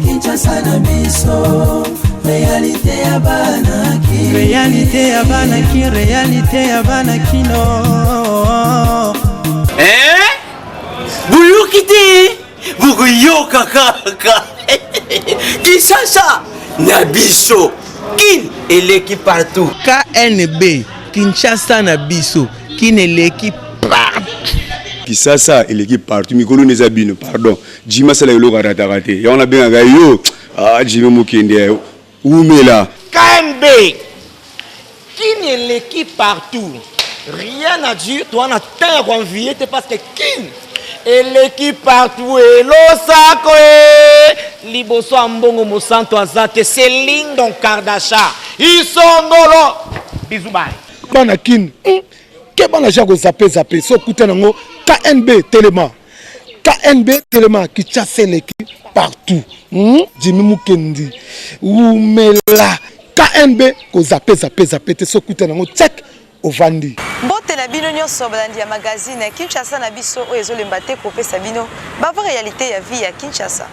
Kinshasa na biso réalité ya banaki réalité ya banaki réalité ya banakino Buyukite bukuyoka kaka Kinshasa na biso kin eleki partout KNB Kinshasa na biso kin eleki partout Kinshasa eleki partout mikolo nezabino pardon Jima sala yolo raté ya on a bien yo Jimmy Mukende Oumela KNB kin eleki partout rien à dire toi on a tant convié parce que kin eleki partout et losako liboso ambongo mosanto azate Céline Kardashian isongolo bisous bye bana kin ke bana jako zape so kutana ngo KNB Telema qui chasse l'équipe partout. Jimmy Mukendi, Oumela, KNB, ko zape te so kutana ngo check ovandi. Bote na bino nyonso balandi ya magazine Kinshasa na biso oyo ezolemba te kopesa bino bava réalité ya vie ya Kinshasa.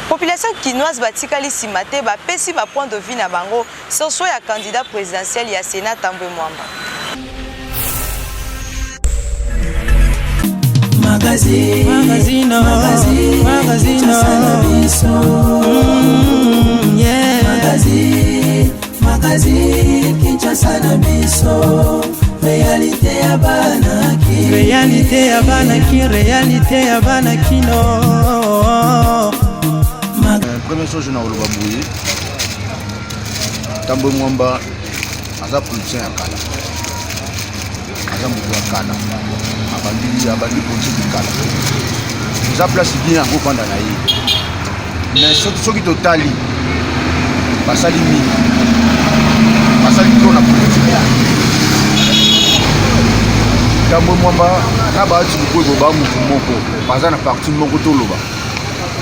Population kinoise batikali simate ba pesi ba point de vue na bango sur soit ya candidat présidentiel ya Sénat Tambwe Mwamba. Magazine Kinshasa na biso réalité ya banaki réalité ya banakino. Première chose, je n'ai pas bouillé. Tambwe Mwamba, aza politicien ya kala. Aza mutu ya kala. Abandi politique ya kala. Aza place bien yango panda na ye. Mais soki totali, basali mingi. Basali kito na politique ya. Tambwe Mwamba, na baati bukoyo ba mutu moko. Baza na parti moko toloba.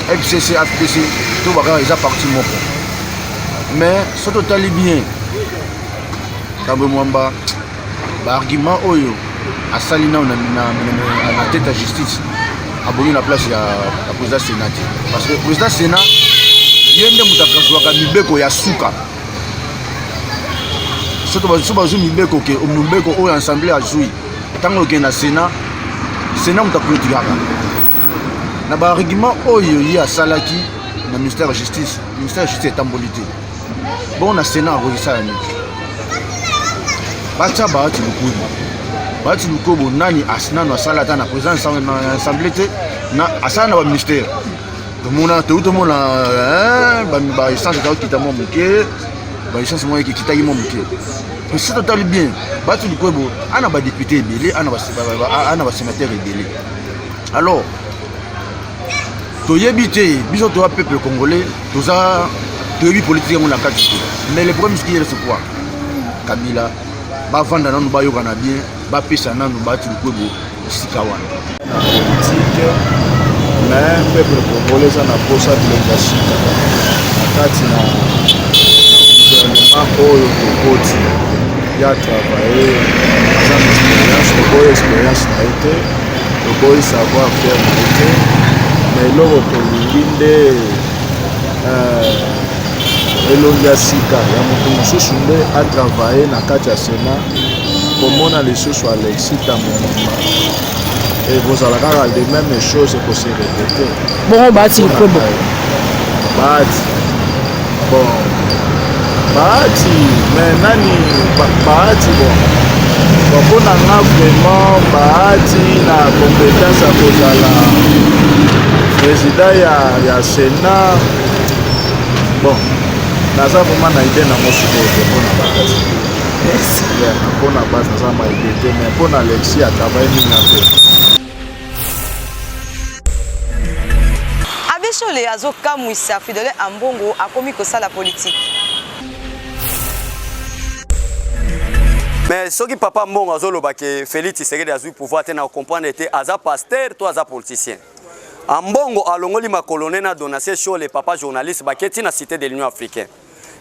FCC, FPC, tout le monde est parti mon point. Mais ce total est bien. Tambwe Mwamba, l'argument oyo a salina na tête à justice a bonné la place ya président Sénat. Parce que le président Sénat yende mutakazwaka mibeko ya suka. Surtout bazo mibeko ke mibeko oyo assemblée a joué. Tango ke na Sénat mutapolitikaka. Na ba argument oyo ya salaki na ministère de justice est embolité. Bon na Sénat a ni. Bacha baati lukubo nani asina na salata na président na assemblée na asana ba ministère. Tout le monde ba essence ta kita mo muke, ba essence mo ki kita mo muke. Mais c'est total bien. Baati lukubo ana ba député belé, ana ba sénateur belé. Alors Toyebité, bisous toi peuple congolais, tous ça, toyebi politique mon akati. Mais le problème c'est qu'il c'est quoi? Kabila, ba vanda nanu ba yoka na bien, ba pesa nanu ba ti lukwebo sikawana. Politique, mais peuple congolais ça na posa de l'Afrique. Akati na gouvernement oyo kokoti ya travailler, sans expérience na été, le savoir faire na été. Mais l'autre tolingi elongia sika ya moto mosusu nde a travaillé na kati ya Sénat komona lisusu Alexis Tambwe Mwamba et bozala kaka de même chose ko se répéter bon baati lukwebo baati mais nani baati bon mpona nga vraiment baati na compétence ya kozala président ya Sénat bon naza vraiment na idée na mosikoyo mpona base mpona base naza ma idée te mais mpona Alexis a travaillé mingi na mpe Abishole azokamwisa Fidèle Ambongo akomi kosala politique. Mais ce qui papa Mbongo azoloba ke Félix Tshisekedi azui pouvoir te na comprendre était aza pasteur toi aza politicien. Ambongo alongoli ma colonel na donation sur les papas journalistes baketi na cité de l'Union africaine.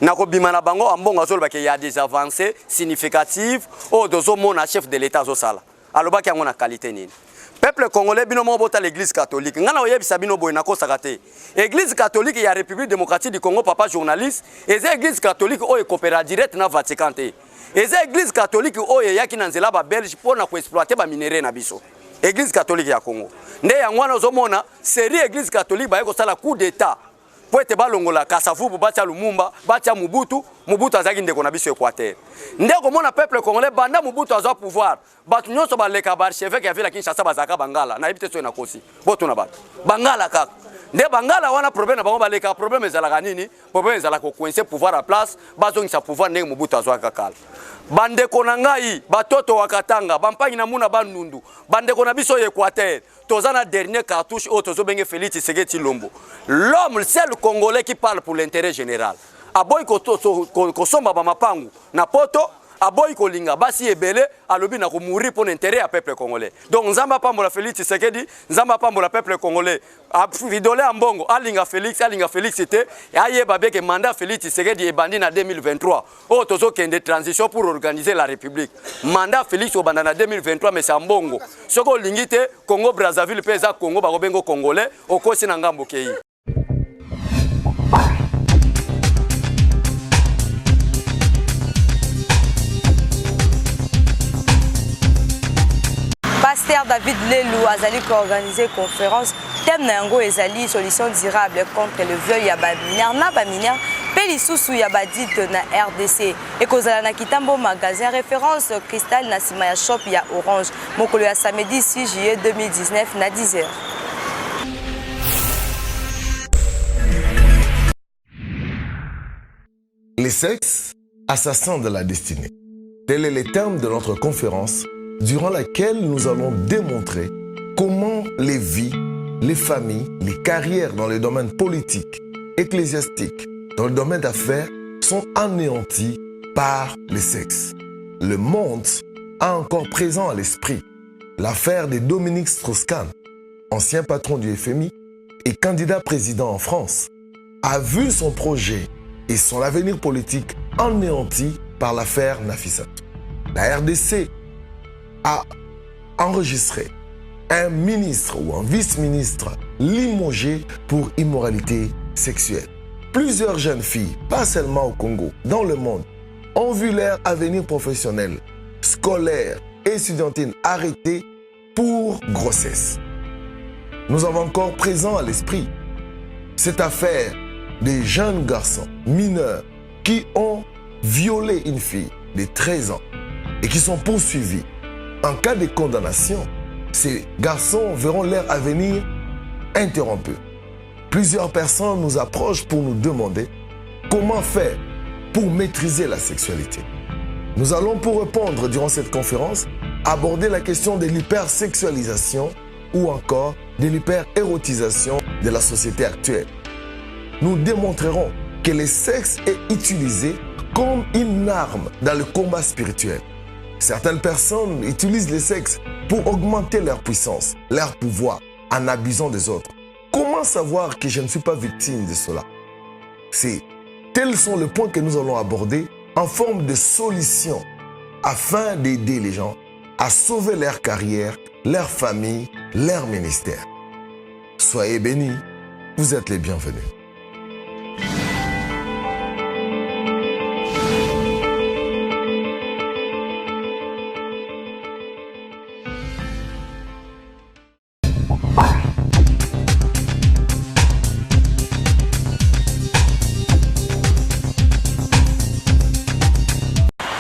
Nako bimana bango ambongo azol bake y a des avancées significatives au dozo mona chef de l'état zo sala. Aloba ki ngona qualité nini. Peuple congolais bino mo bota l'église catholique. Ngana oyebisa bino boy nako sakate. Église catholique ya République démocratique du Congo papa journaliste, et église catholique o coopéra direct na Vatican te. Et église catholique o yaki na nzela ba Belge pour na ko exploiter ba minerai na biso. Église catholique ya Congo. Nde ya ngwana ozomona série église catholique ba yeko sala coup d'état. Po ete balongola Kasavubu batia Lumumba, batia Mobutu azaki ndeko na biso Équateur. Nde komona peuple congolais banda Mobutu azwa pouvoir. Batu nyonso baleka ba archevêque ya vila Kinshasa bazaka Bangala na ebite so na kosi. Boto na bato. Bangala kaka. Nde Bangala wana problème na bango baleka problème ezalaka nini? Problème ezalaka ko coincer pouvoir à place, bazongisa pouvoir ndenge Mobutu azwa kakala. Bandeko na ngai batoto wakatanga bampangi na muna bandundu bandeko na biso Équateur tozana dernier cartouche au tozo benge Félix Tshisekedi Tshilombo, l'homme le seul congolais qui parle pour l'intérêt général. Aboy ko somba ba mapangu na poto aboy ko linga basi ebele alobi na ko mourir pour l'intérêt à peuple congolais. Donc nzamba pambola Félix Tshisekedi, nzamba pambola peuple congolais. A vidolé ambongo alinga Félix était aye babeke mandat Félix Tshisekedi ebandi na 2023. Oh tozo kende transition pour organiser la République. Mandat Félix obanda na 2023 mais c'est ambongo. Soko lingite Congo Brazzaville pesa Congo ba bengo congolais okosi na ngambo kei. Pasteur David Lelou azali ko organiser conférence thème na yango ezali solution durable contre le viol ya ba mineur na ba mineur pe lisusu ya ba dit na RDC et kozala na Kitambo magasin référence cristal na sima ya shop ya Orange mokolo ya samedi 6 juillet 2019 na 10h. Les sexes, assassins de la destinée. Tel est le terme de notre conférence durant laquelle nous allons démontrer comment les vies, les familles, les carrières dans le domaine politique, ecclésiastique, dans le domaine d'affaires sont anéanties par le sexe. Le monde a encore présent à l'esprit l'affaire de Dominique Strauss-Kahn, ancien patron du FMI et candidat président en France, a vu son projet et son avenir politique anéanti par l'affaire Nafissatou. La RDC a enregistré un ministre ou un vice-ministre limogé pour immoralité sexuelle. Plusieurs jeunes filles, pas seulement au Congo, dans le monde, ont vu leur avenir professionnel, scolaire et estudiantine arrêté pour grossesse. Nous avons encore présent à l'esprit cette affaire des jeunes garçons mineurs qui ont violé une fille de 13 ans et qui sont poursuivis. En cas de condamnation, ces garçons verront leur avenir interrompu. Plusieurs personnes nous approchent pour nous demander comment faire pour maîtriser la sexualité. Nous allons pour répondre durant cette conférence aborder la question de l'hypersexualisation ou encore de l'hyperérotisation de la société actuelle. Nous démontrerons que le sexe est utilisé comme une arme dans le combat spirituel. Certaines personnes utilisent le sexe pour augmenter leur puissance, leur pouvoir, en abusant des autres. Comment savoir que je ne suis pas victime de cela? Tels sont les points que nous allons aborder en forme de solution afin d'aider les gens à sauver leur carrière, leur famille, leur ministère. Soyez bénis, vous êtes les bienvenus.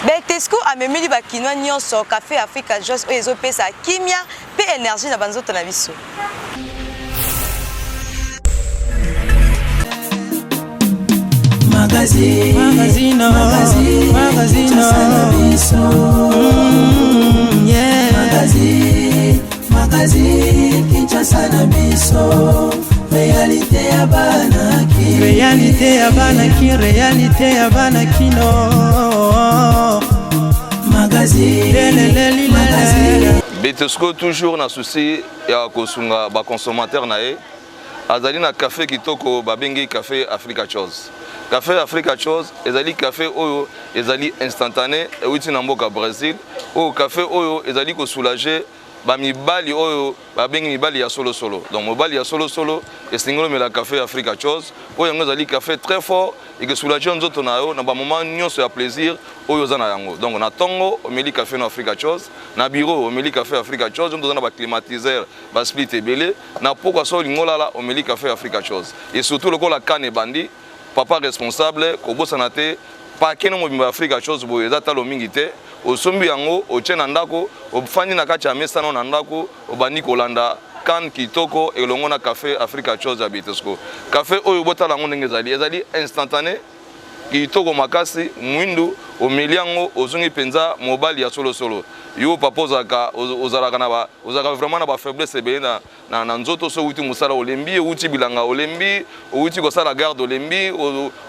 Betesco amemeli bakinoa nyonso café Africa Jos oyo ezopesa kimia pe énergie na banzoto na biso. Magazino Magazine Kinshasa na biso. Réalité ya banaki, réalité ya banaki, réalité ya banakino. Betesco toujours na souci ya kosunga ba consommateur na e azali na café kitoko babengi café Africa Chose. Café Africa Chose ezali café oyo ezali instantané euti na mboka Brésil. Oyo café oyo ezali ko soulager ba mibali oyo babengi mibali ya solo solo. Donc mobali ya solo solo esingolo mela café Africa Chose oyo yango ezali café très fort et que soulager nzoto na yo na ba moment nyonso ya plaisir oyo za na yango. Donc na tongo omeli café na Africa Chose, na bureau omeli café Africa Chose, on na ba climatiseur, ba split ebele, na poko so lingola la omeli café Africa Chose. Et surtout le ko la canne bandi papa responsable ko bosana te pa keno mo bimba Africa Chose bo ezata lo mingi te osombi yango ochena ndako ofandi na kati ya mesa na ndako obandi kolanda kan kitoko elongo na café Africa Chose ya Bitesco. Café oyo botala ngo ndenge ezali instantané kitoko makasi mwindu omeli yango ozongi penza mobali ya solo solo. Yo papa ozalaka na ba ozalaka vraiment na ba faiblesse ebele na nzoto so uti musala olembi uti bilanga olembi uti ko sala garde olembi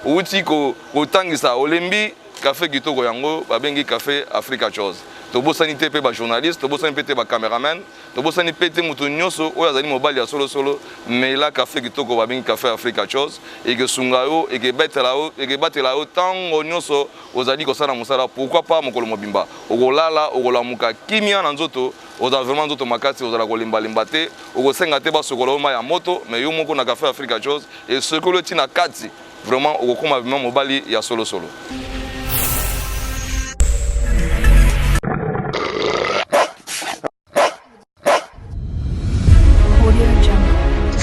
uti ko tangisa olembi café kitoko yango babengi café Africa Chose. Tobosani te pe ba journaliste, tobosani pe te ba cameraman, tobosani pe te mutu nyonso oyo azali mobali ya solo solo mais la café kitoko babengi café Africa Chose et que sungayo et que batela o tango nyonso ozali ko sala musala pourquoi pas mokolo mobimba okolala okolamuka kimia na nzoto oza vraiment nzoto makati ozala kolimba limba te okosenga te basokolo ma ya moto mais yo moko na café Africa Chose et sokolo tina kati vraiment okokoma vraiment mobali ya solo solo.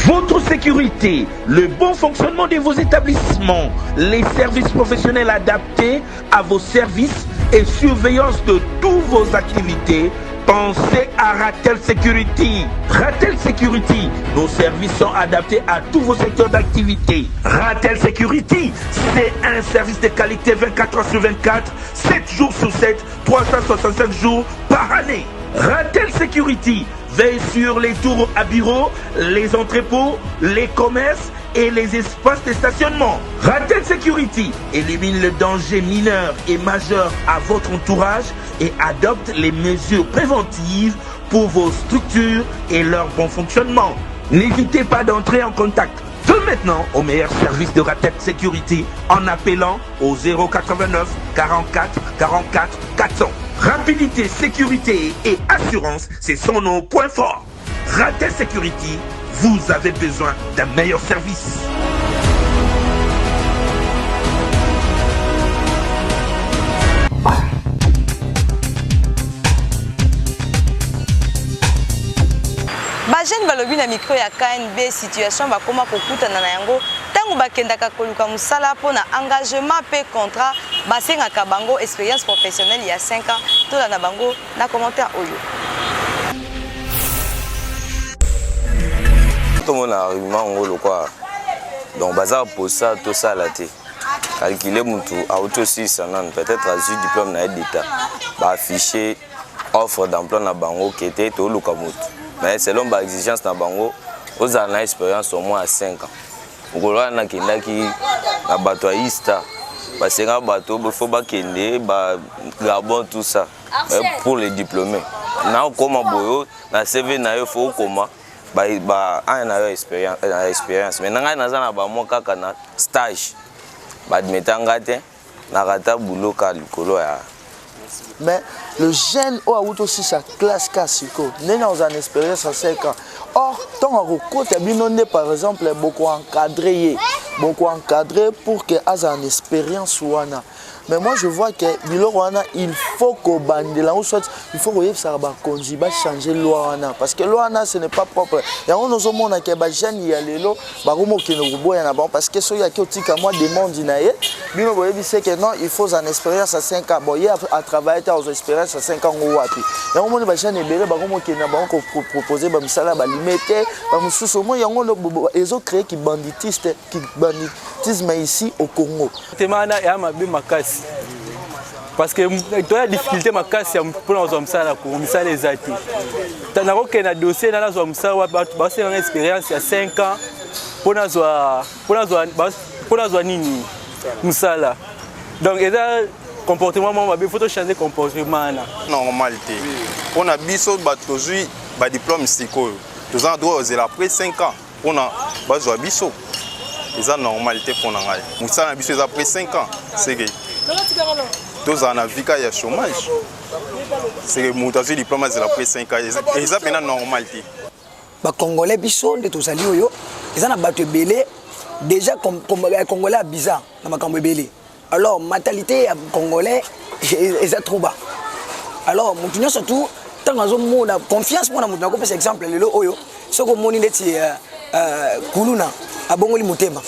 Votre sécurité, le bon fonctionnement de vos établissements, les services professionnels adaptés à vos services et surveillance de toutes vos activités, pensez à Ratel Security. Ratel Security, nos services sont adaptés à tous vos secteurs d'activité. Ratel Security, c'est un service de qualité 24 heures sur 24, 7 jours sur 7, 365 jours par année. Ratel Security veille sur les tours à bureaux, les entrepôts, les commerces et les espaces de stationnement. Ratel Security élimine le danger mineur et majeur à votre entourage et adopte les mesures préventives pour vos structures et leur bon fonctionnement. N'hésitez pas d'entrer en contact dès maintenant au meilleur service de Ratel Security en appelant au 089 44 44 400. Rapidité, sécurité et assurance, ce sont nos points forts. Ratel Security, vous avez besoin d'un meilleur service. Bajene balobi na micro ya KNB situation bakoma kokutana na yango tango bakendaka koluka musala po na engagement pe contrat basengaka bango expérience professionnelle ya 5 ans tola na bango na commentaire oyo. Tout le monde a argument ngolo quoi. Donc bazar pour ça tout ça la té. Calculer mutu à auto 6 peut-être à du diplôme na d'état. Ba afficher offre d'emploi na bango qui était to luka mutu. Mais selon ma exigence na bango, aux années d'expérience au moins à 5 ans. Ngolo na kindaki na bato ya Ista. Parce que bato il faut ba kende ba Gabon tout ça. Pour les diplômés. Na koma boyo na CV na yo faut koma ba ana expérience mais nanga naza na ba mo kaka na stage ba admetanga te na kata boulot ka likolo ya. Mais le jeune a aussi sa classe cassico, n'est dans une expérience à 5 ans. Or, tant à côté, par exemple, beaucoup encadré pour que ait une expérience ouana. Mais moi je vois que il faut qu'au bande là ou soit il faut que ça va changer loi parce que loi ce n'est pas propre. Et on nous montre que les jeunes y aller là, parce que ceux qui ont moi demande naé, bino boyebi c'est que non, il faut une expérience à 5 ans. Boyer à travailler aux expériences à 5 ans ou wapi. Et on montre les jeunes ebele ba komo ki na ba ko proposer ba misala ba limiter, ba mususu mo yango ils ont créé qui banditisme ici au Congo. Temana ya mabe makasi. Parce que tu as difficulté makasi pour nos hommes ça là pour misala ezati. Tana ko na dossier na zo msa wa ba c'est une expérience il y a 5 ans pour na zo nini musala. Donc eza comportement moi il faut changer comportement là. Normalité. On a biso ba tozui ba diplôme sikoyo. Tous en droit aux après 5 ans. mpona bazwa biso eza normalité mpona ngai mosala na biso eza après 5 ans seke tozala na vika ya chômage seke moto azwi diplôme azela après 5 ans eza mpena normal te bacongolais biso nde tozali oyo eza na bato ebele déjà congolais ya bizarre na makambo ebele alors mentalité ya congolais eza trop bas alors motu nyonso tu ntango azomona confiance mpona motu nakopesa exemple lelo oyo soki omoni ndeti kuluna abongoli motema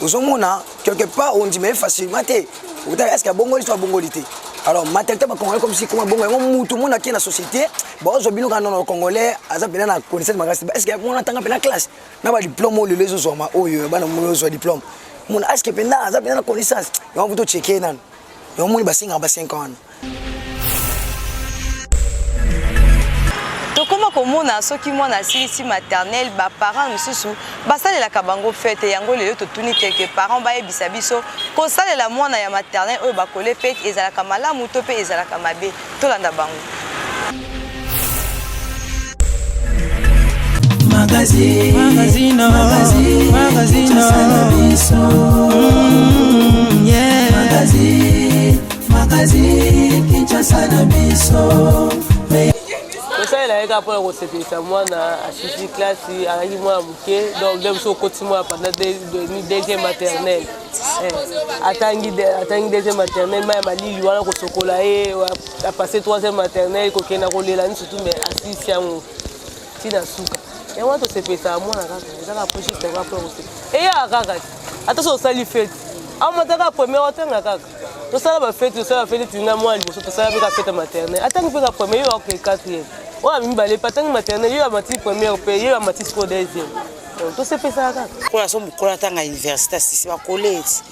ozomona quelque part ondima facilement te ota est-ce que abongoli to abongoli te alors mentalité bacongolais comme si comment bongo yango mutu mona ki na société bazwa bino kana na congolais aza pena na connaissance makasi est-ce que mona tanga pena classe na ba diplôme o lelo zozoma oyo bana mona zo diplôme mona est-ce que pena aza pena na connaissance yango vuto checker nan yango moni basinga ba 5 ans tokoma komona soki mwana asilisi maternelle baparent misusu basalelaka bango fete yango lelo totuni quelque parent bayebisa biso kosalela mwana ya maternelle oyo bakole fete ezalaka malamu to mpe ezalaka mabe tolanda bango kosalela yeka mpona kosepelisa mwana asisi klasi azalaki mwana moke donc nde biso okoti mwana pendant deuxième maternelle atangi deuxième maternelle ma ya malili wana kosokola ye apase troisième maternelle kokenda kolela ni surtout mais asisi yango ntina suka yango wana tosepelisaka mwana kaka ezaka projecte yango mpona kosepelisa eyaka kaka ata so osali fete amataka première otanga kaka tosala bafete tosala bafete tinga mwana liboso tosala mpe ka fete maternelle atangi mpe ka première yo akoke quatrième oyo amibale patangi maternelle yo amati première mpe yo amati siko deuxième tosepesaka kaka kola so mokola atanga université asisi bakoleti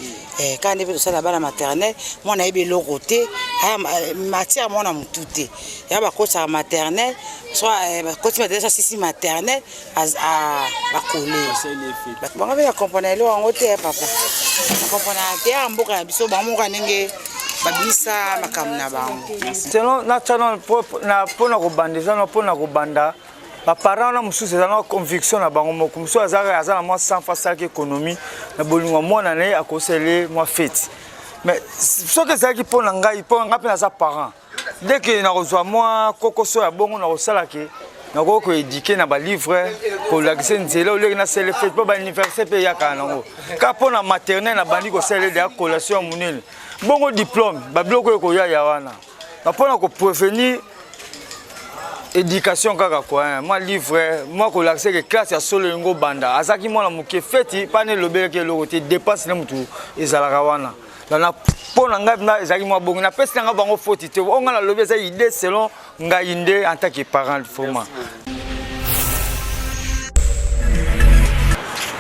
kaka nde mpe tosala bana maternelle mwana ayebi eloko te matière mwana motu te ya bakotisaka maternelle soit bakoti maternelle so asisi maternelle bakoleti bango mpe bakompona eloko yango te papa bakompona te ya mboka na biso bango moka ndenge babisa makambo na bango selon natana mpona kobanda mpona kobanda baparent na mosusu eza na conviction na bango moko mosusu aza na mwa sanfa asalaki économie na bolingo mwana na ye akosele mwa fete mais soki ezalaki mpo na ngai mpe naza parent ndeke nakozwa mwa kokoso ya bongo nakosalaki nakoki koédike na balivre kolakisa nzela oleki nasele fete mpo bauniversité mpe eyaka nango kaka mpo na maternelle nabandi kosala deya collation ya monene bongo diplôme babiloko ekoyaya wana mpona koprevenir éducation kaka quoi moi livre moi kolakisa ke classe ya solo yango banda azaki mwana moke feti pane lobeleki eloko te dépense na mutu ezalaka wana na mpona ngai mna ezalaki mwa bongo napesi nanga bango foti te onga nalobi eza idée selon ngai nde en tant que parent vraiment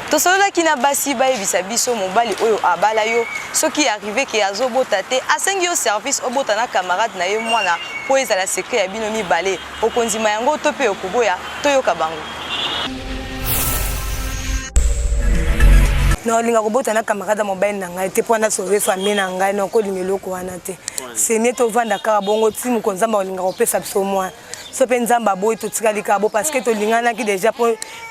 tosololaki na basi bayebisa biso mobali oyo abala yo soki arrive ke azobota te asengi yo service obota na camarade na ye mwana po ezala secret ya bino mibale okondima yango to mpe okoboya toyoka bango naolinga kobota na camarade mobile na ngai te mpo na sauve famille na ngai nakolinga eloko wana te semie tovanda kaka bongo ti mokonzamba olinga kopesa biso mwana so mpe nzambe aboyi totikali kaka bo parce que tolinganaki déjà mpo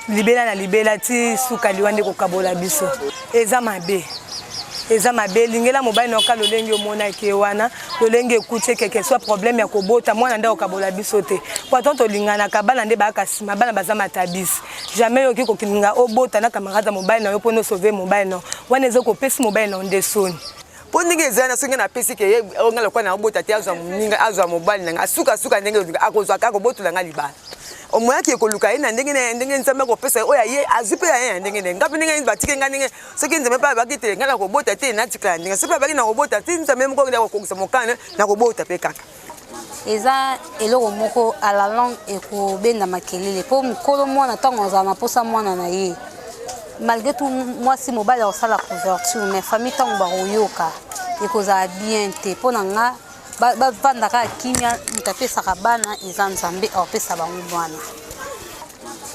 libela na libela ti suka liwa nde kokabola biso eza mabe lingela mobali nayoka lolenge omonaki ye wana lolenge ekuti keke soit problème ya kobota mwana nde okabola biso te po aton tolinganaka bana nde bayaka nsima bana baza matabisi jamais yoki kokilinga obota na camarade mobali na yo mpona osauve mobali na wana ezokopesi mobali na nde soni po ndenge ezana songe na pesi ke onga lokwa na obota te azwa moninga azwa mobali nanga asuka ndenge akozwa kaka kobotola nga libala omoyaki ekoluka ye na ndenge nzambe akopesa oyo ye azwi mpe ya ye ya ndenge ngapi ndenge batike nga ndenge soki nzambe mpe abaki te nga na kobota te natikala ndenge soki abaki na kobota te nzambe moko nde akokokisa mokana na kobota mpe kaka eza eloko moko à la langue ekobenda makelele mpo mokolo mwana ntango azala na mposa mwana na ye malgré tout mwasi mobali akosala couverture mais famille ntango bakoyoka ekozala bien te mpo na nga bavandaka kimia moto apesaka bana eza nzambe akopesa bango bwana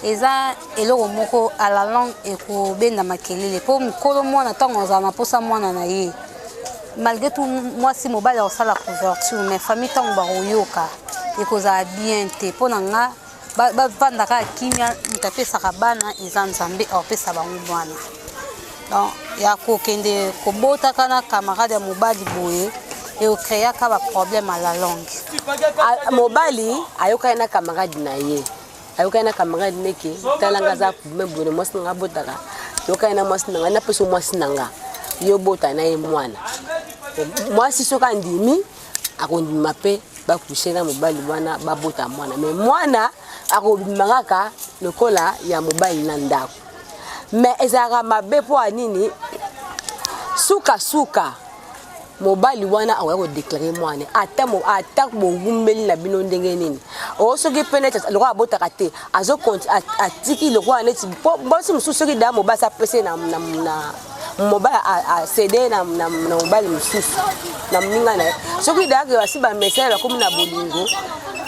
eza eloko moko à la langue ekobenda makelele mpo mokolo mwana ntango azala na mposa mwana na ye malgré tout mwasi mobali akosala couverture mais famille ntango bakoyoka ekozala bien te mpo na nga bavandaka kimia moto apesaka bana eza nzambe apesa bango mwana. Donc ya kokende kobotaka na camarade ya mobali boye eokreaka baproblème à la langue. Mobali ayokani na camarade na ye, ayokani na camarade neke talanga za membone mwasi nanga botaka, yokani na mwasi nanga na peso mwasi nanga yo bota na ye mwana. Mwasi soka ndimi akondima pe bakushe na mobali wana babota mwana, mais mwana akobimaka lokola ya mobali na ndako. Mais ezaka mabe po anini suka mobali wana awa déclarer mwana ata bogumbeli na bino ndenge nini o soki penete lokwa abotaka te azo atiki lokwa neti bosi mususu soki da mobali sa pese na mobali a cédé na mobali mususu na mninga na soki da ke wasi ba message la komi na bolingo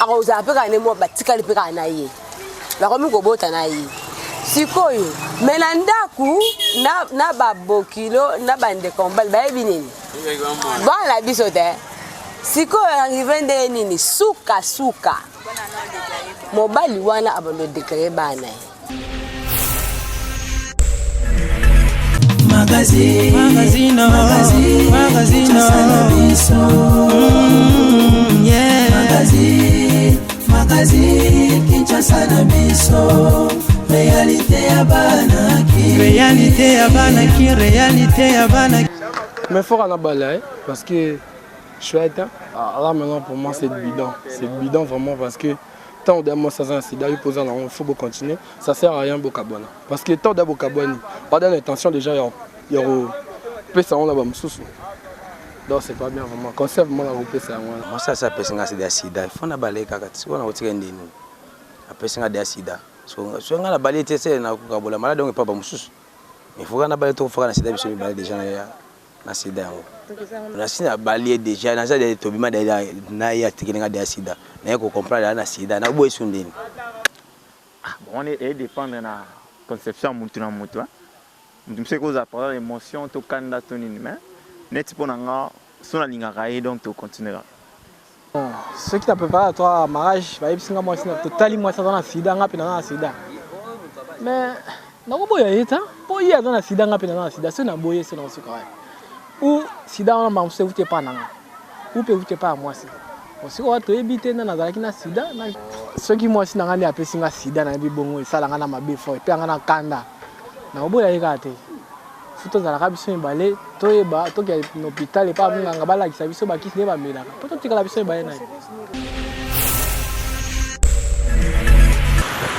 akoza apeka ne mo batikali peka na ye la komi ko bota na ye sikoyo melandaku na babokilo na bande kombal bayebi nini bana biso te sikoyo arrivé nde nini suka mobali wana abando déclarer bana Magazino Magazine Kinshasa na biso réalité ya bana Mais il faut en abaler parce que chouette, là maintenant pour moi c'est bidon vraiment parce que tant d'amour ça un sida il pose il faut continuer, ça sert à rien bokabona parce que tant d'abokaboni pas d'intention déjà il y a peut ça on a bam sous. Donc c'est pas bien vraiment conserve moi la repé ça moi ça personne c'est sida il faut en abaler kakati on a retiré ndini a personne de sida so on a abalé c'est na kukabola malade donc pas bam sous mais il faut en abaler tout faut na sida biso bibalé déjà na sida yango na sina balier déjà na za de tobima na ya tikinga de sida na ko comprendre na sida na boy sundini bon on est dépendre na conception mutu na mutu mutu mse ko za parler émotion to kanda to nini mais net pour nga sona linga raé donc to continuera ceux qui t'a préparé à toi à mariage va yebsinga moi sina totali moi ça dans la sida nga pe na sida mais na ko boya yeta po ya dans la sida nga pe na sida c'est na boye c'est na suka ou sida on m'a vous pas nanga ou peut vous pas moi si aussi on to éviter na nazalaki na sida na ceux qui moi si nanga ni apesinga sida na bi bongo sala nga na mabe fo pe nga na kanda na oboya yeka te futo za la biso mbale to eba to ke hôpital pa nga bala ki sabiso ba kisne ba mela po to tikala biso ba na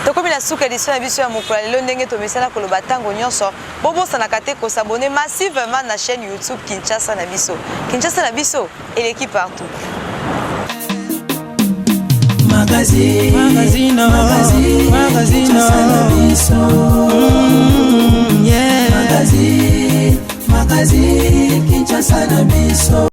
tokomi na suka édition ya biso ya mokolo lelo ndenge tomesana koloba ntango nyonso bobosanaka te kosabone massivement na chaîne YouTube Kinshasa na biso eleki partout. Magazino Magazine Kinshasa na biso